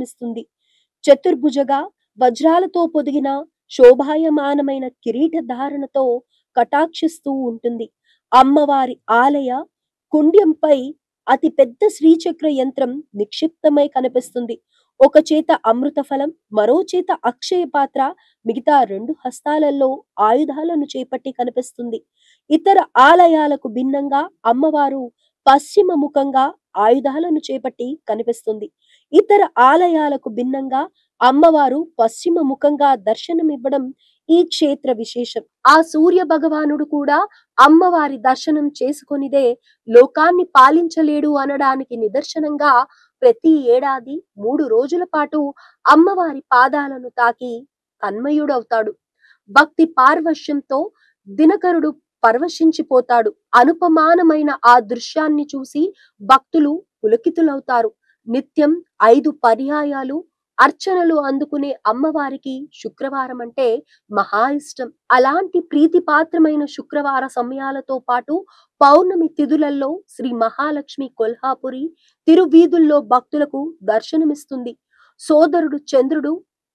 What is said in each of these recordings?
దర్శనమిస్తుంది. చతుర్భుజగా వజ్రాలతో పొదిగిన శోభాయమానమైన కిరీట ధారణతో కటాక్షిస్తూ ఉంటుంది. అమ్మవారి ఆలయ కుండ్యంపై అతి పెద్ద శ్రీచక్ర యంత్రం నిక్షిప్తమై కనిపిస్తుంది. ఒక చేత అమృత ఫలం, మరో చేత అక్షయ పాత్ర, మిగతా 2 హస్తాలలో ఆయుధాలను చేపట్టి కనిపిస్తుంది. ఇతర ఆలయాలకు భిన్నంగా అమ్మవారు పశ్చిమ ముఖంగా ఆయుధాలను చేపట్టి కనిపిస్తుంది. ఇతర ఆలయాలకు భిన్నంగా అమ్మవారు పశ్చిమ ముఖంగా దర్శనమివ్వడం ఈ క్షేత్ర విశేషం. ఆ సూర్య భగవానుడు కూడా అమ్మవారి దర్శనం చేసుకొనిదే లోకాన్ని పాలించలేడు అనడానికి నిదర్శనంగా ప్రతి ఏడాది 3 రోజుల పాటు అమ్మవారి పాదాలను తాకి తన్మయుడవుతాడు. భక్తి పార్వశ్యంతో దినకరుడు పరవశించిపోతాడు. అనుపమానమైన ఆ దృశ్యాన్ని చూసి భక్తులు పులకితులవుతారు. నిత్యం 5 పర్యాయాలు అర్చనలు అందుకునే అమ్మవారికి శుక్రవారం అంటే మహా ఇష్టం. అలాంటి ప్రీతిపాత్రమైన శుక్రవార సమయాలతో పాటు పౌర్ణమి తిథులలో శ్రీ మహాలక్ష్మి కొల్హాపురి తిరువీధుల్లో భక్తులకు దర్శనమిస్తుంది. సోదరుడు చంద్రుడు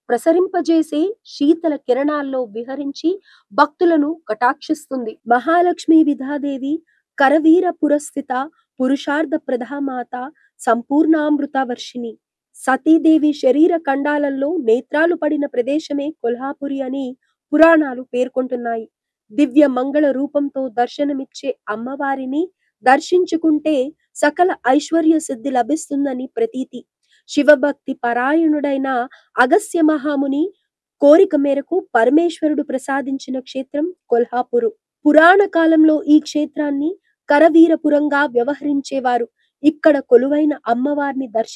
ప్రసరింపజేసే శీతల కిరణాల్లో విహరించి భక్తులను కటాక్షిస్తుంది. మహాలక్ష్మి విధాదేవి కరవీర పురస్థిత పురుషార్థ ప్రధామాత సంపూర్ణామృత వర్షిణి. సతీదేవి శరీర ఖండాలలో నేత్రాలు పడిన ప్రదేశమే కొల్హాపురి అని పురాణాలు పేర్కొంటున్నాయి. దివ్య మంగళ రూపంతో దర్శనమిచ్చే అమ్మవారిని దర్శించుకుంటే సకల ఐశ్వర్య సిద్ధి లభిస్తుందని ప్రతీతి. శివభక్తి పరాయణుడైన అగస్త్య మహాముని కోరిక మేరకు పరమేశ్వరుడు ప్రసాదించిన క్షేత్రం కొల్హాపురు. పురాణ కాలంలో ఈ క్షేత్రాన్ని కరవీరపురంగా వ్యవహరించేవారు. ఇక్కడ కొలువైన అమ్మవారిని